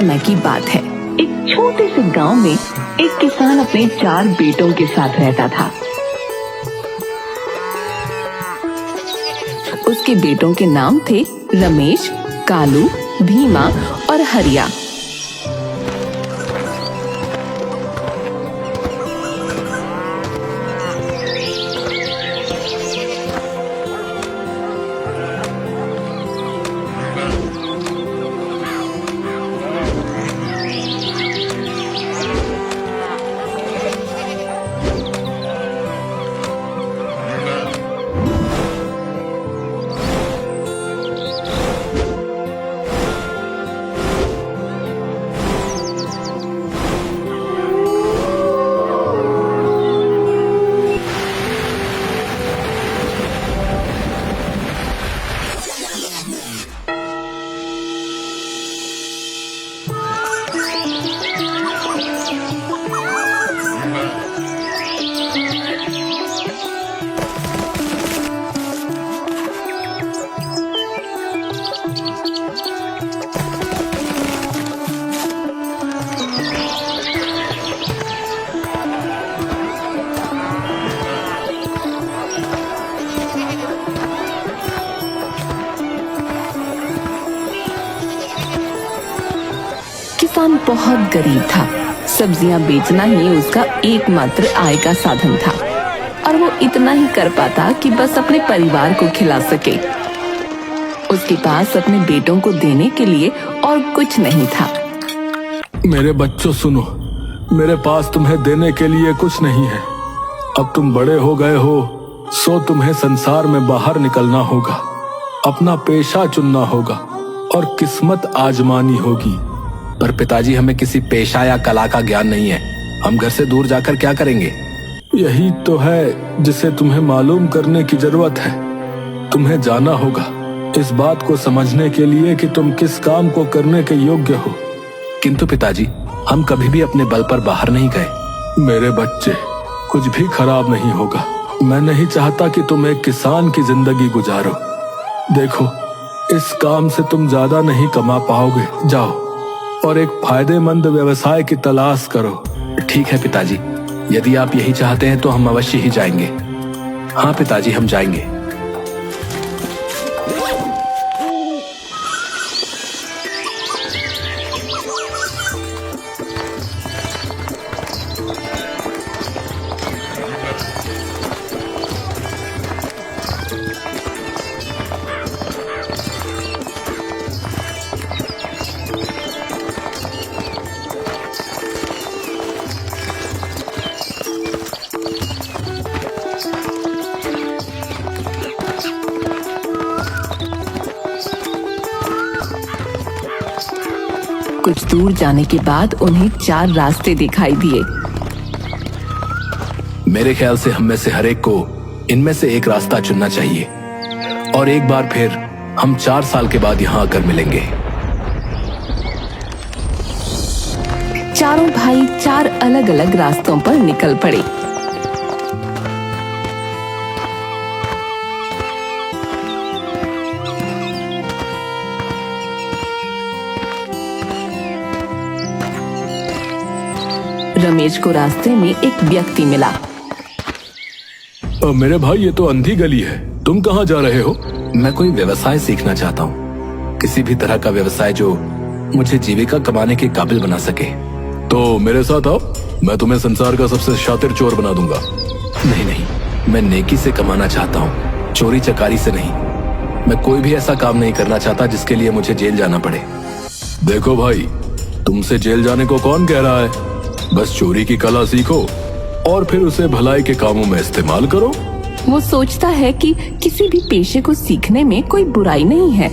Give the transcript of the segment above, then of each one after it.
समय की बात है। एक छोटे से गांव में एक किसान अपने 4 बेटों के साथ रहता था। उसके बेटों के नाम थे रमेश, कालू, भीमा और हरिया। किसान बहुत गरीब था। सब्जियां बेचना ही उसका एकमात्र आय का साधन था और वो इतना ही कर पाता कि बस अपने परिवार को खिला सके। उसके पास अपने बेटों को देने के लिए और कुछ नहीं था। मेरे बच्चों सुनो, मेरे पास तुम्हें देने के लिए कुछ नहीं है। अब तुम बड़े हो गए हो, सो तुम्हें संसार में बाहर निकलना होगा, अपना पेशा चुनना होगा और किस्मत आजमानी होगी। पर पिताजी, हमें किसी पेशा या कला का ज्ञान नहीं है। हम घर से दूर जाकर क्या करेंगे? यही तो है जिसे तुम्हें मालूम करने की जरूरत है। तुम्हें जाना होगा इस बात को समझने के लिए कि तुम किस काम को करने के योग्य हो। किंतु पिताजी, हम कभी भी अपने बल पर बाहर नहीं गए। मेरे बच्चे, कुछ भी खराब नहीं होगा। मैं नहीं चाहता कि तुम एक किसान की जिंदगी गुजारो। देखो, इस काम से तुम ज्यादा नहीं कमा पाओगे। जाओ और एक फायदेमंद व्यवसाय की तलाश करो। ठीक है पिताजी, यदि आप यही चाहते हैं तो हम अवश्य ही जाएंगे। हाँ पिताजी, हम जाएंगे। कुछ दूर जाने के बाद उन्हें 4 रास्ते दिखाई दिए। मेरे ख्याल से हम में से हर एक को इनमें से एक रास्ता चुनना चाहिए और एक बार फिर हम 4 साल के बाद यहाँ आकर मिलेंगे। चारों भाई 4 अलग-अलग रास्तों पर निकल पड़े। रमेश को रास्ते में एक व्यक्ति मिला। मेरे भाई, ये तो अंधी गली है, तुम कहाँ जा रहे हो? मैं कोई व्यवसाय सीखना चाहता हूँ, किसी भी तरह का व्यवसाय जो मुझे जीविका कमाने के काबिल बना सके। तो मेरे साथ आओ, मैं तुम्हें संसार का सबसे शातिर चोर बना दूंगा। नहीं नहीं, मैं नेकी से कमाना चाहता हूँ, चोरी चकारी से नहीं। मैं कोई भी ऐसा काम नहीं करना चाहता जिसके लिए मुझे जेल जाना पड़े। देखो भाई, तुमसे जेल जाने को कौन कह रहा है? बस चोरी की कला सीखो और फिर उसे भलाई के कामों में इस्तेमाल करो। वो सोचता है कि किसी भी पेशे को सीखने में कोई बुराई नहीं है।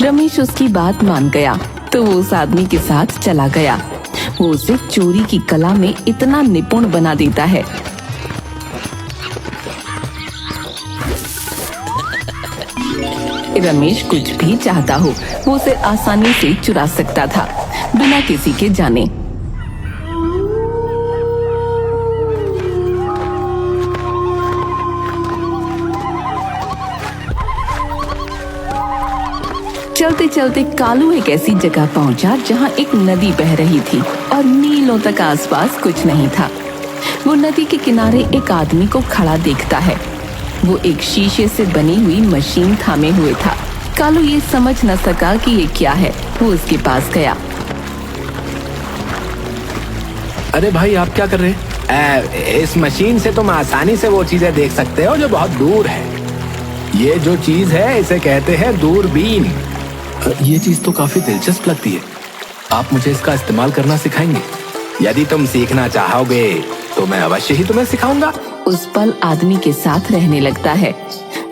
रमेश उसकी बात मान गया तो वो उस आदमी के साथ चला गया। वो उसे चोरी की कला में इतना निपुण बना देता है। रमेश कुछ भी चाहता हो वो उसे आसानी से चुरा सकता था, बिना किसी के जाने। चलते चलते कालू एक ऐसी जगह पहुंचा जहां एक नदी बह रही थी और मीलों तक आसपास कुछ नहीं था। वो नदी के किनारे एक आदमी को खड़ा देखता है। वो एक शीशे से बनी हुई मशीन थामे हुए था। कालू ये समझ न सका कि ये क्या है। वो उसके पास गया। अरे भाई, आप क्या कर रहे हैं? इस मशीन से तुम आसानी से वो चीजें देख सकते हो जो बहुत दूर है। ये जो चीज है इसे कहते हैं दूरबीन। ये चीज तो काफी दिलचस्प लगती है। आप मुझे इसका इस्तेमाल करना सिखाएंगे? यदि तुम सीखना चाहोगे तो मैं अवश्य ही तुम्हें सिखाऊंगा। उस पल आदमी के साथ रहने लगता है।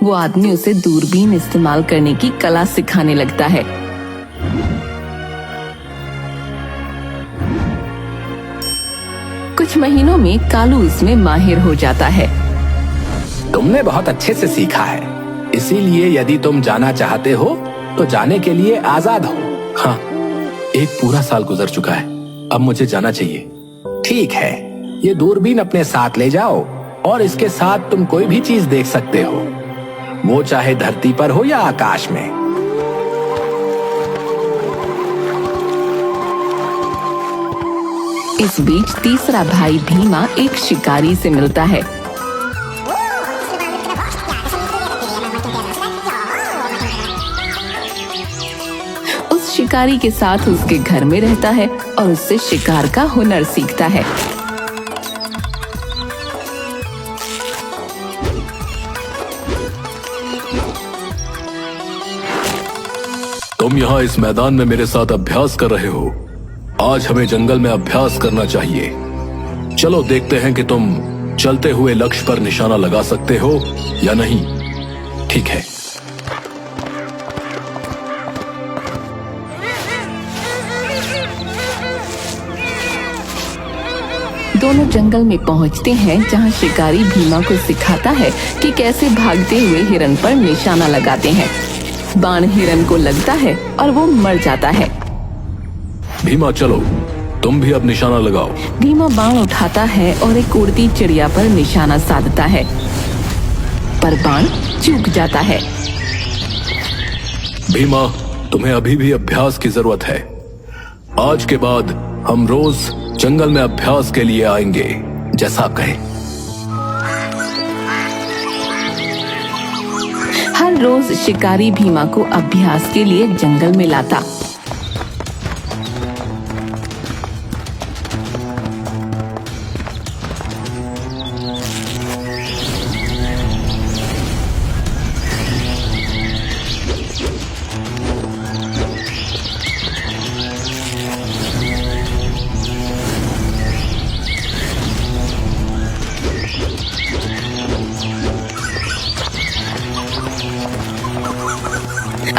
वो आदमी उसे दूरबीन इस्तेमाल करने की कला सिखाने लगता है। कुछ महीनों में कालू इसमें माहिर हो जाता है। तुमने बहुत अच्छे से सीखा है, इसीलिए यदि तुम जाना चाहते हो तो जाने के लिए आजाद हो। हाँ, एक पूरा साल गुजर चुका है, अब मुझे जाना चाहिए। ठीक है, ये दूरबीन अपने साथ ले जाओ और इसके साथ तुम कोई भी चीज देख सकते हो, वो चाहे धरती पर हो या आकाश में। इस बीच तीसरा भाई भीमा एक शिकारी से मिलता है। उस शिकारी के साथ उसके घर में रहता है और उससे शिकार का हुनर सीखता है। तुम यहाँ इस मैदान में मेरे साथ अभ्यास कर रहे हो। आज हमें जंगल में अभ्यास करना चाहिए। चलो देखते हैं कि तुम चलते हुए लक्ष्य पर निशाना लगा सकते हो या नहीं। ठीक है। दोनों जंगल में पहुंचते हैं जहां शिकारी भीमा को सिखाता है कि कैसे भागते हुए हिरन पर निशाना लगाते हैं। बाण हिरन को लगता है और वो मर जाता है। भीमा चलो, तुम भी अब निशाना लगाओ। भीमा बाण उठाता है और एक उड़ती चिड़िया पर निशाना साधता है, पर बाण चूक जाता है। भीमा, तुम्हें अभी भी अभ्यास की जरूरत है। आज के बाद हम रोज जंगल में अभ्यास के लिए आएंगे, जैसा आप कहें। हर रोज शिकारी भीमा को अभ्यास के लिए जंगल में लाता।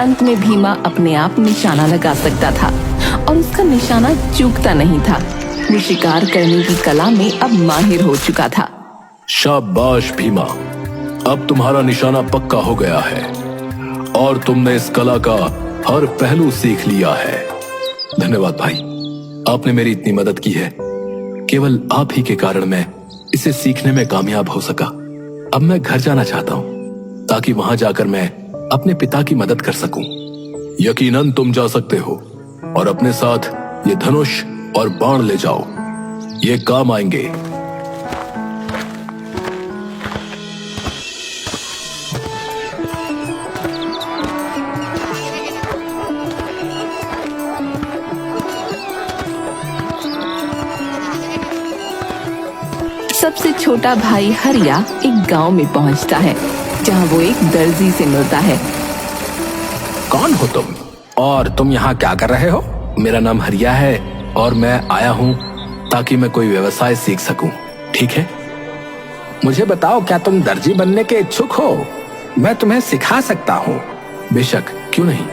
अंत में भीमा अपने आप निशाना लगा सकता था और उसका निशाना चूकता नहीं था। वो शिकार करने की कला में अब माहिर हो चुका था। शाबाश भीमा, अब तुम्हारा निशाना पक्का हो गया है और तुमने इस कला का हर पहलू सीख लिया है। धन्यवाद भाई, आपने मेरी इतनी मदद की है। केवल आप ही के कारण मैं इसे सीखने में कामयाब हो सका। अब मैं घर जाना चाहता हूँ ताकि वहां जाकर मैं अपने पिता की मदद कर सकूं। यकीनन तुम जा सकते हो और अपने साथ ये धनुष और बाण ले जाओ, ये काम आएंगे। सबसे छोटा भाई हरिया एक गांव में पहुंचता है जहां वो एक दर्जी से मिलता है। कौन हो तुम और तुम यहाँ क्या कर रहे हो? मेरा नाम हरिया है और मैं आया हूँ ताकि मैं कोई व्यवसाय सीख सकूं। ठीक है, मुझे बताओ, क्या तुम दर्जी बनने के इच्छुक हो? मैं तुम्हें सिखा सकता हूँ। बेशक, क्यों नहीं,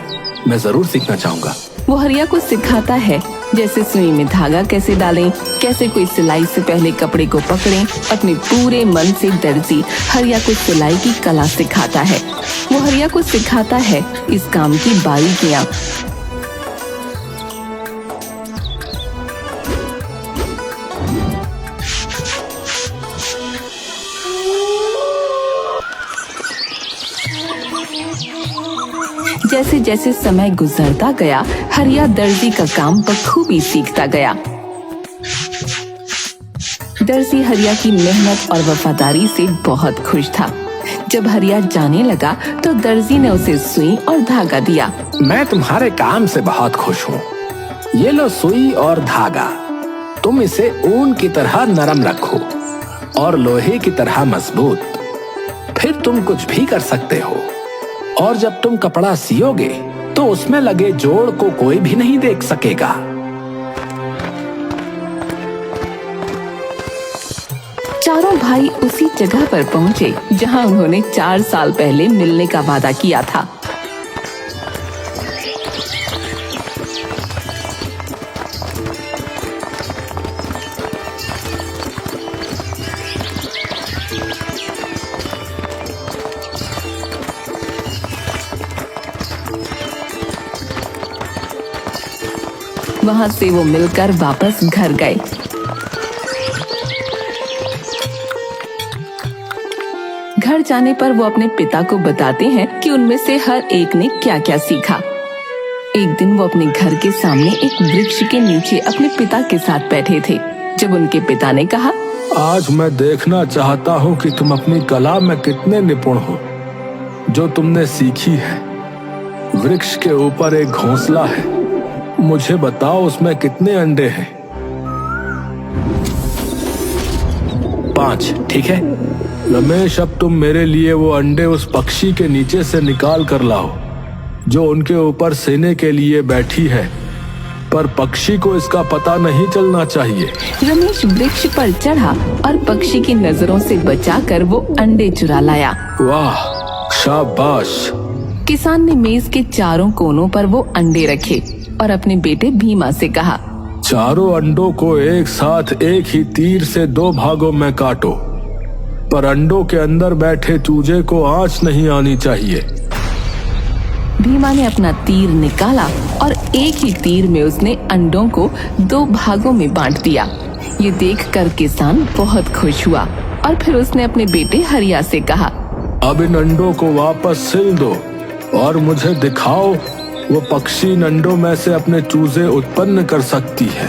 मैं जरूर सीखना चाहूंगा। वो हरिया को सिखाता है जैसे सुई में धागा कैसे डालें, कैसे कोई सिलाई से पहले कपड़े को पकड़ें। अपने पूरे मन से दर्जी हरिया को सिलाई की कला सिखाता है। वो हरिया को सिखाता है इस काम की बारीकियां। जैसे जैसे समय गुजरता गया, हरिया दर्जी का काम बखूबी सीखता गया। दर्जी हरिया की मेहनत और वफादारी से बहुत खुश था। जब हरिया जाने लगा तो दर्जी ने उसे सुई और धागा दिया। मैं तुम्हारे काम से बहुत खुश हूँ। ये लो सुई और धागा, तुम इसे ऊन की तरह नरम रखो और लोहे की तरह मजबूत, फिर तुम कुछ भी कर सकते हो। और जब तुम कपड़ा सियोगे तो उसमें लगे जोड़ को कोई भी नहीं देख सकेगा। चारों भाई उसी जगह पर पहुंचे जहां उन्होंने 4 साल पहले मिलने का वादा किया था। वहां से वो मिलकर वापस घर गए। घर जाने पर वो अपने पिता को बताते हैं कि उनमें से हर एक ने क्या क्या सीखा। एक दिन वो अपने घर के सामने एक वृक्ष के नीचे अपने पिता के साथ बैठे थे, जब उनके पिता ने कहा, आज मैं देखना चाहता हूँ कि तुम अपनी कला में कितने निपुण हो जो तुमने सीखी है। वृक्ष के ऊपर एक घोंसला है, मुझे बताओ उसमें कितने अंडे हैं? 5, ठीक है। रमेश, अब तुम मेरे लिए वो अंडे उस पक्षी के नीचे से निकाल कर लाओ जो उनके ऊपर सेने के लिए बैठी है, पर पक्षी को इसका पता नहीं चलना चाहिए। रमेश वृक्ष पर चढ़ा और पक्षी की नजरों से बचाकर वो अंडे चुरा लाया। वाह, शाबाश। किसान ने मेज के चारों कोनों पर वो अंडे रखे और अपने बेटे भीमा से कहा, चारों अंडों को एक साथ एक ही तीर से 2 भागों में काटो, पर अंडों के अंदर बैठे चूजे को आंच नहीं आनी चाहिए। भीमा ने अपना तीर निकाला और एक ही तीर में उसने अंडों को 2 भागों में बांट दिया। ये देखकर किसान बहुत खुश हुआ और फिर उसने अपने बेटे हरिया से कहा, अब इन अंडों को वापस सिल दो और मुझे दिखाओ वो पक्षी इन अंडों में से अपने चूजे उत्पन्न कर सकती है।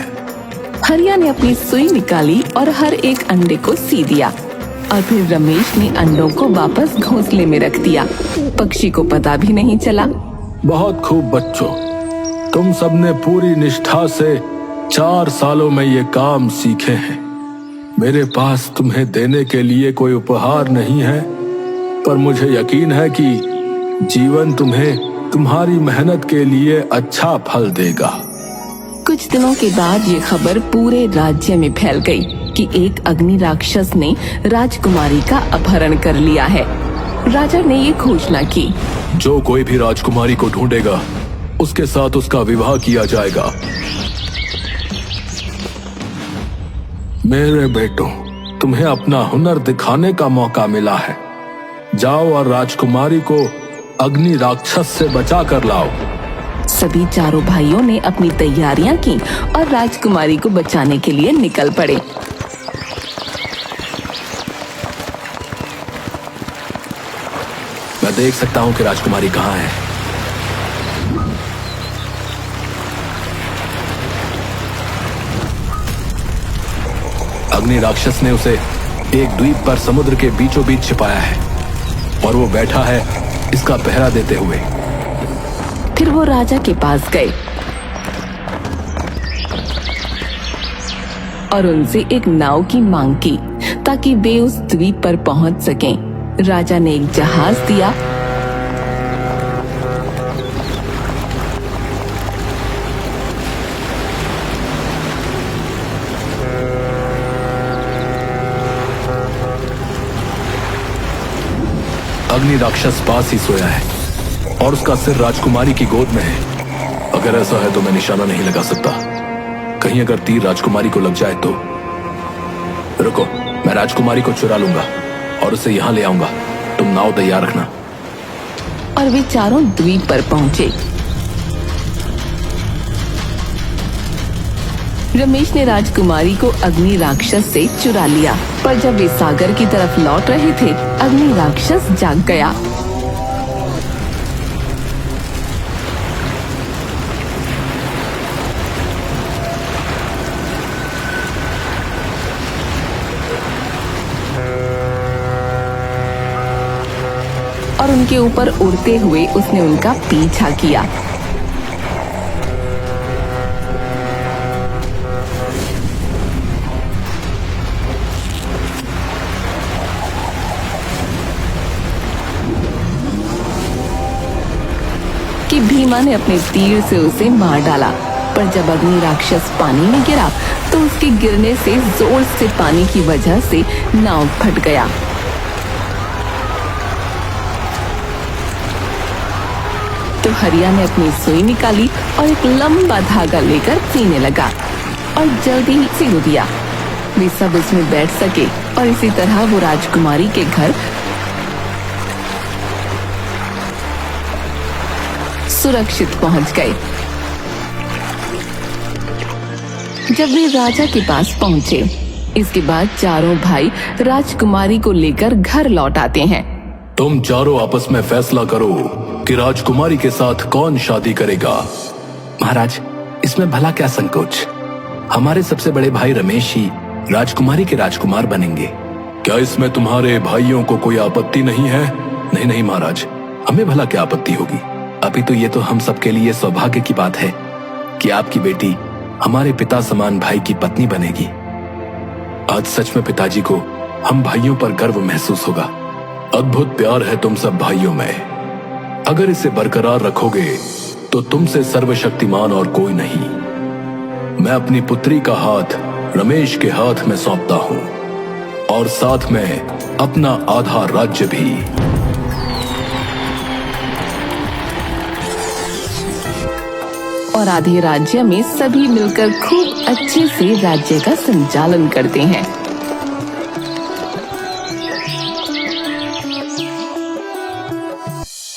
हरिया ने अपनी सुई निकाली और हर एक अंडे को सी दिया और फिर रमेश ने अंडों को वापस घोंसले में रख दिया। पक्षी को पता भी नहीं चला। बहुत खूब बच्चों, तुम सबने पूरी निष्ठा से 4 सालों में ये काम सीखे हैं। मेरे पास तुम्हें देने के लिए कोई उपहार नहीं है, पर मुझे यकीन है कि जीवन तुम्हें तुम्हारी मेहनत के लिए अच्छा फल देगा। कुछ दिनों के बाद ये खबर पूरे राज्य में फैल गई कि एक अग्नि राक्षस ने राजकुमारी का अपहरण कर लिया है। राजा ने ये घोषणा की, जो कोई भी राजकुमारी को ढूंढेगा उसके साथ उसका विवाह किया जाएगा। मेरे बेटों, तुम्हें अपना हुनर दिखाने का मौका मिला है। जाओ और राजकुमारी को अग्नि राक्षस से बचा कर लाओ। सभी चारों भाइयों ने अपनी तैयारियां की और राजकुमारी को बचाने के लिए निकल पड़े। मैं देख सकता हूँ कि राजकुमारी कहाँ है। अग्नि राक्षस ने उसे एक द्वीप पर समुद्र के बीचों बीच छिपाया है और वो बैठा है इसका पहरा देते हुए। फिर वो राजा के पास गए और उनसे एक नाव की मांग की ताकि वे उस द्वीप पर पहुंच सकें। राजा ने एक जहाज दिया अग्नि राक्षस पास ही सोया है और उसका सिर राजकुमारी की गोद में है। अगर ऐसा है तो मैं निशाना नहीं लगा सकता, कहीं अगर तीर राजकुमारी को लग जाए तो। रुको, मैं राजकुमारी को चुरा लूंगा और उसे यहाँ ले आऊंगा। तुम नाव तैयार रखना। और वे चारों द्वीप पर पहुंचे। रमेश ने राजकुमारी को अग्नि राक्षस से चुरा लिया, पर जब वे सागर की तरफ लौट रहे थे, अग्नि राक्षस जाग गया। उनके ऊपर उड़ते हुए उसने उनका पीछा किया। कि भीमा ने अपने तीर से उसे मार डाला, पर जब अग्नि राक्षस पानी में गिरा तो उसके गिरने से जोर से पानी की वजह से नाव फट गया। तो हरिया ने अपनी सुई निकाली और एक लंबा धागा लेकर सीने लगा और जल्दी ही सिल दिया। वे सब इसमें बैठ सके और इसी तरह वो राजकुमारी के घर सुरक्षित पहुंच गए। जब वे राजा के पास पहुंचे, इसके बाद चारों भाई राजकुमारी को लेकर घर लौट आते हैं। तुम चारों आपस में फैसला करो कि राजकुमारी के साथ कौन शादी करेगा। महाराज, इसमें भला क्या संकोच? हमारे सबसे बड़े भाई रमेश ही राजकुमारी के राजकुमार बनेंगे। क्या इसमें तुम्हारे भाइयों को कोई आपत्ति नहीं है? नहीं नहीं महाराज, हमें भला क्या आपत्ति होगी। अभी तो ये तो हम सबके लिए सौभाग्य की बात है कि आपकी बेटी हमारे पिता समान भाई की पत्नी बनेगी। आज सच में पिताजी को हम भाइयों पर गर्व महसूस होगा। अद्भुत प्यार है तुम सब भाइयों में। अगर इसे बरकरार रखोगे तो तुमसे सर्वशक्तिमान और कोई नहीं। मैं अपनी पुत्री का हाथ रमेश के हाथ में सौंपता हूं और साथ में अपना आधा राज्य भी। और आधे राज्य में सभी मिलकर खूब अच्छे से राज्य का संचालन करते हैं।